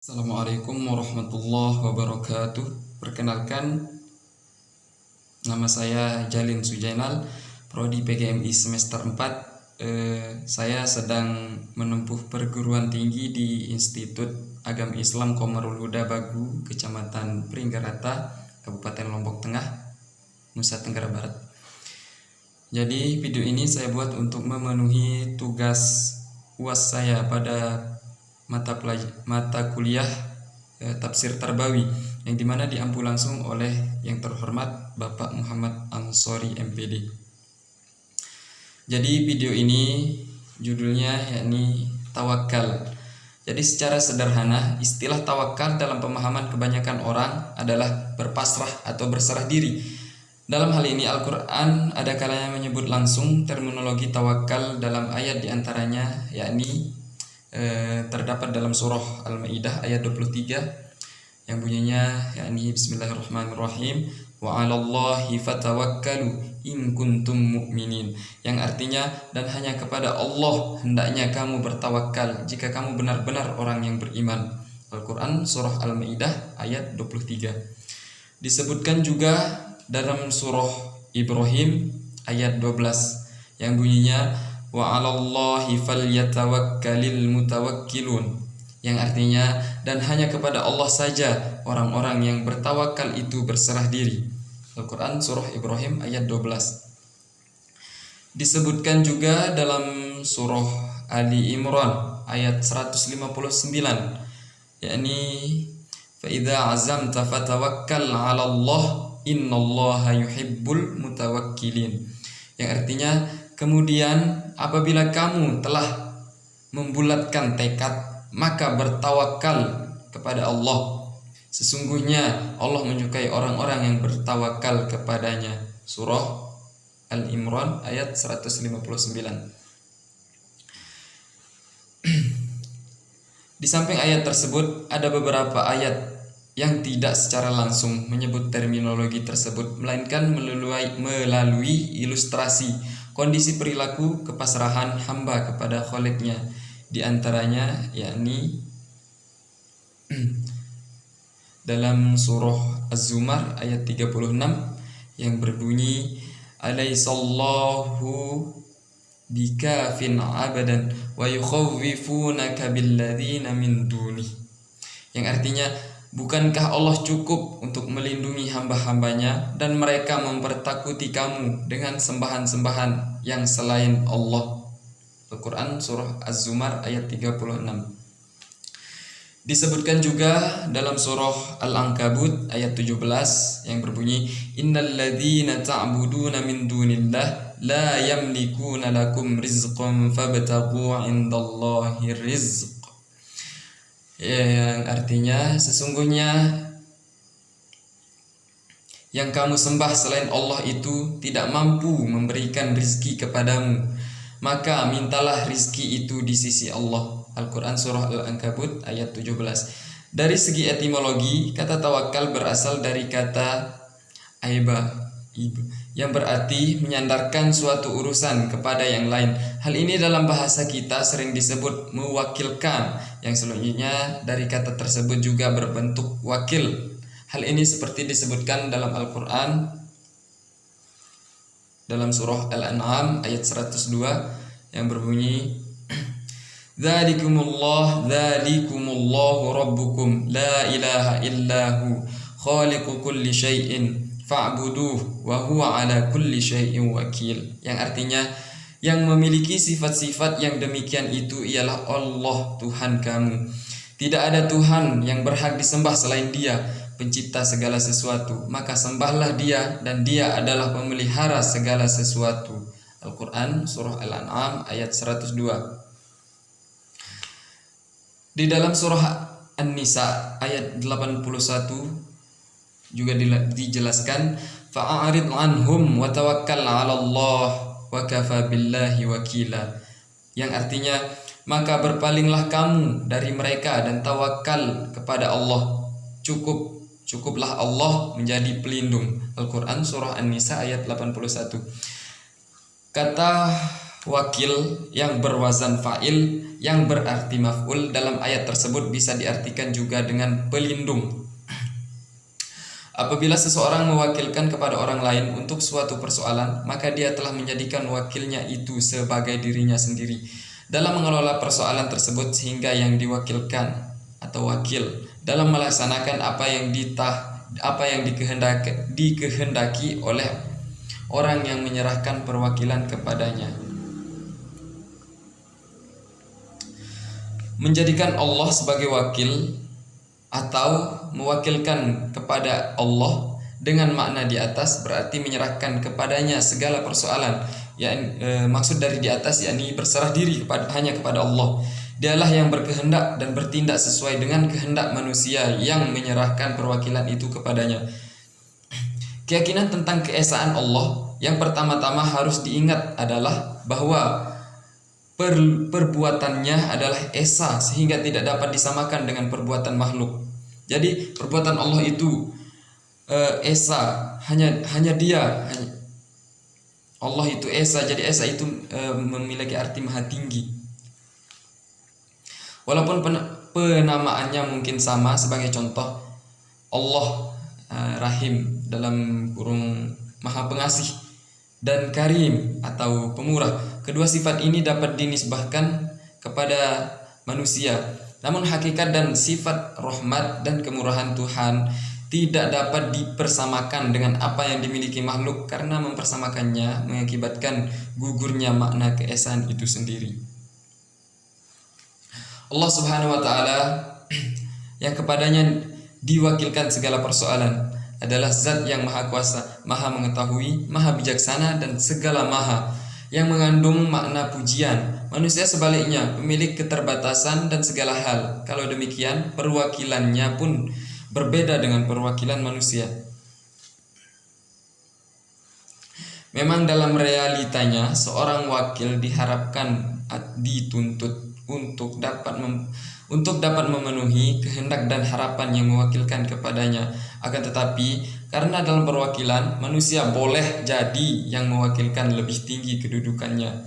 Assalamualaikum warahmatullahi wabarakatuh. Perkenalkan, nama saya Jalin Sujainal, Prodi PGMI semester 4. Saya sedang menempuh perguruan tinggi di Institut Agama Islam Qomarul Huda Bagu, Kecamatan Pringgarata, Kabupaten Lombok Tengah, Nusa Tenggara Barat. Jadi video ini saya buat untuk memenuhi tugas UAS saya pada mata kuliah Tafsir Tarbawi, yang dimana diampu langsung oleh yang terhormat Bapak Muhammad Ansori MPD. Jadi video ini judulnya yakni tawakal. Jadi secara sederhana, istilah tawakal dalam pemahaman kebanyakan orang adalah berpasrah atau berserah diri. Dalam hal ini Al-Quran ada kalanya menyebut langsung terminologi tawakal dalam ayat diantaranya yakni terdapat dalam surah Al-Maidah ayat 23 yang bunyinya yakni Bismillahirrahmanirrahim wa 'alallahi fatawakkalu in kuntum mu'minin, yang artinya dan hanya kepada Allah hendaknya kamu bertawakal jika kamu benar-benar orang yang beriman. Al-Quran surah Al-Maidah ayat 23. Disebutkan juga dalam surah Ibrahim ayat 12 yang bunyinya wa 'alallahi falyatawakkalil mutawakkilun, yang artinya dan hanya kepada Allah saja orang-orang yang bertawakal itu berserah diri. Al-Quran surah Ibrahim ayat 12. Disebutkan juga dalam surah Ali Imran ayat 159 yakni fa idza azamta fatawakkal 'alallah innallaha yuhibbul mutawakkilin, yang artinya kemudian apabila kamu telah membulatkan tekad, maka bertawakal kepada Allah. Sesungguhnya Allah menyukai orang-orang yang bertawakal kepadanya. Surah Al-Imran ayat 159. Di samping ayat tersebut ada beberapa ayat yang tidak secara langsung menyebut terminologi tersebut, melainkan melalui ilustrasi kondisi perilaku kepasrahan hamba kepada Khaliqnya. Di antaranya yakni dalam surah Az-Zumar ayat 36 yang berbunyi alaisallahu bikafin abadan wa yukhawwifunaka billadzina min duni, yang artinya bukankah Allah cukup untuk melindungi hamba-hambanya dan mereka mempertakuti kamu dengan sembahan-sembahan yang selain Allah. Al-Quran surah Az-Zumar ayat 36. Disebutkan juga dalam surah Al-Ankabut ayat 17 yang berbunyi innalladzina ta'buduna min dunillah la yamlikuna lakum rizqan fabtaghu 'indallahi rizq, yang artinya sesungguhnya yang kamu sembah selain Allah itu tidak mampu memberikan rizki kepadamu, maka mintalah rizki itu di sisi Allah. Al-Quran surah Al-Ankabut ayat 17. Dari segi etimologi, kata tawakal berasal dari kata aiba, yang berarti menyandarkan suatu urusan kepada yang lain. Hal ini dalam bahasa kita sering disebut mewakilkan, yang selanjutnya dari kata tersebut juga berbentuk wakil. Hal ini seperti disebutkan dalam Al-Quran dalam surah Al-An'am ayat 102 yang berbunyi dzalikumullahu rabbukum la ilaha illahu khaliqu kulli syai'in fa'buduh wa huwa ala kulli syai'in wakil, yang artinya yang memiliki sifat-sifat yang demikian itu ialah Allah Tuhan kamu. Tidak ada Tuhan yang berhak disembah selain Dia, pencipta segala sesuatu, maka sembahlah Dia dan Dia adalah pemelihara segala sesuatu. Al-Quran surah Al-An'am ayat 102. Di dalam surah An-Nisa ayat 81 juga dijelaskan fa'arid anhum wa tawakkal 'alallah wa kafa billahi wakila, yang artinya maka berpalinglah kamu dari mereka dan tawakal kepada Allah, cukuplah Allah menjadi pelindung. Al-Quran surah An-Nisa ayat 81. Kata wakil yang berwazan fa'il yang berarti maf'ul dalam ayat tersebut bisa diartikan juga dengan pelindung. Apabila seseorang mewakilkan kepada orang lain untuk suatu persoalan, maka dia telah menjadikan wakilnya itu sebagai dirinya sendiri dalam mengelola persoalan tersebut, sehingga yang diwakilkan atau wakil dalam melaksanakan apa yang dikehendaki oleh orang yang menyerahkan perwakilan kepadanya. Menjadikan Allah sebagai wakil atau mewakilkan kepada Allah dengan makna di atas berarti menyerahkan kepadanya segala persoalan. Maksud dari di atas yakni berserah diri hanya kepada Allah. Dialah yang berkehendak dan bertindak sesuai dengan kehendak manusia yang menyerahkan perwakilan itu kepadanya. Keyakinan tentang keesaan Allah yang pertama-tama harus diingat adalah bahwa perbuatannya adalah esa sehingga tidak dapat disamakan dengan perbuatan makhluk. Jadi perbuatan Allah itu esa, hanya Dia. Allah itu esa, jadi esa itu memiliki arti maha tinggi. Walaupun penamaannya mungkin sama, sebagai contoh Allah Rahim dalam kurung maha pengasih dan Karim atau pemurah. Kedua sifat ini dapat dinisbahkan kepada manusia. Namun hakikat dan sifat rahmat dan kemurahan Tuhan tidak dapat dipersamakan dengan apa yang dimiliki makhluk, karena mempersamakannya mengakibatkan gugurnya makna keesaan itu sendiri. Allah Subhanahu wa taala yang kepadanya diwakilkan segala persoalan adalah zat yang maha kuasa, maha mengetahui, maha bijaksana, dan segala maha, yang mengandung makna pujian. Manusia sebaliknya memiliki keterbatasan dan segala hal. Kalau demikian, perwakilannya pun berbeda dengan perwakilan manusia. Memang dalam realitanya seorang wakil diharapkan dituntut untuk dapat memenuhi kehendak dan harapan yang mewakilkan kepadanya. Akan tetapi, karena dalam perwakilan manusia boleh jadi yang mewakilkan lebih tinggi kedudukannya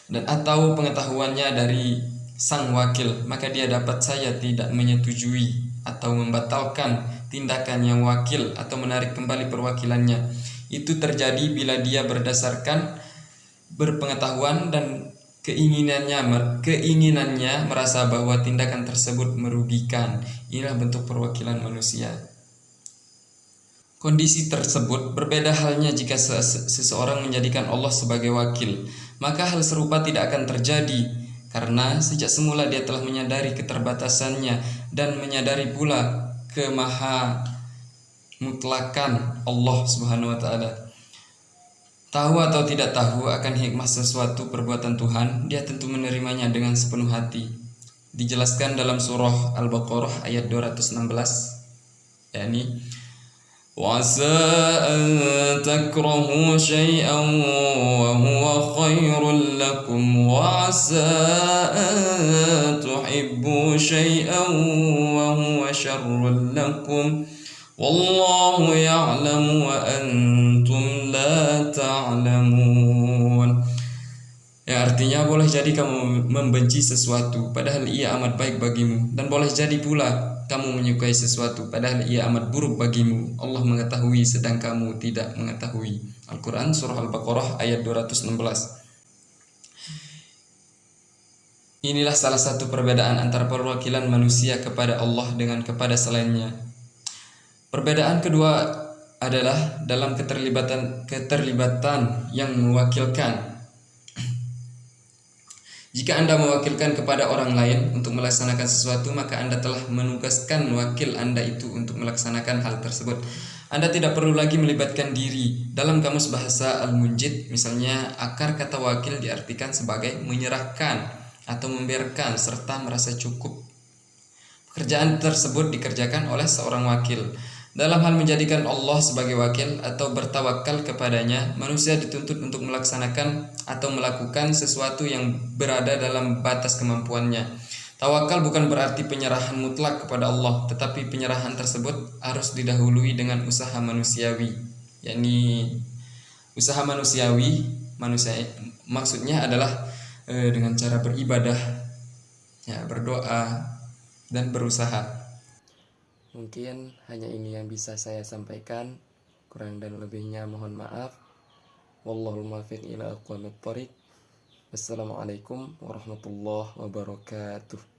dan atau pengetahuannya dari sang wakil, maka dia dapat saja tidak menyetujui atau membatalkan tindakan yang wakil atau menarik kembali perwakilannya. Itu terjadi bila dia berdasarkan berpengetahuan dan keinginannya merasa bahwa tindakan tersebut merugikan. Inilah bentuk perwakilan manusia. Kondisi tersebut berbeda halnya jika seseorang menjadikan Allah sebagai wakil. Maka hal serupa tidak akan terjadi, karena sejak semula dia telah menyadari keterbatasannya dan menyadari pula kemaha mutlakan Allah Subhanahu wa taala. Tahu atau tidak tahu akan hikmah sesuatu perbuatan Tuhan, dia tentu menerimanya dengan sepenuh hati. Dijelaskan dalam surah Al-Baqarah ayat 216, yakni وَعَسَىٰ أَن تَكْرَهُوا شَيْئًا وَهُوَ خَيْرٌ لَكُمْ وَعَسَىٰ أَن تُحِبُّوا شَيْئًا وَهُوَ شَرٌّ لَكُمْ وَاللَّهُ يَعْلَمُ وَأَنْتُمْ لَا تَعْلَمُونَ. Ya, artinya boleh jadi kamu membenci sesuatu padahal ia amat baik bagimu, dan boleh jadi pula kamu menyukai sesuatu padahal ia amat buruk bagimu. Allah mengetahui sedang kamu tidak mengetahui. Al-Quran surah Al-Baqarah ayat 216. Inilah salah satu perbedaan antara perwakilan manusia kepada Allah dengan kepada selainnya. Perbedaan kedua adalah dalam keterlibatan yang mewakilkan. Jika Anda mewakilkan kepada orang lain untuk melaksanakan sesuatu, maka Anda telah menugaskan wakil Anda itu untuk melaksanakan hal tersebut. Anda tidak perlu lagi melibatkan diri. Dalam kamus bahasa Al-Munjid, misalnya, akar kata wakil diartikan sebagai menyerahkan atau membiarkan serta merasa cukup. Pekerjaan tersebut dikerjakan oleh seorang wakil. Dalam hal menjadikan Allah sebagai wakil atau bertawakal kepadanya, manusia dituntut untuk melaksanakan atau melakukan sesuatu yang berada dalam batas kemampuannya. Tawakal bukan berarti penyerahan mutlak kepada Allah, tetapi penyerahan tersebut harus didahului dengan usaha manusiawi. Yakni usaha manusiawi manusia, maksudnya adalah dengan cara beribadah, ya, berdoa dan berusaha. Mungkin hanya ini yang bisa saya sampaikan. Kurang dan lebihnya mohon maaf. Wallahul muwaffiq ila aqwamit thoriq. Wassalamualaikum warahmatullahi wabarakatuh.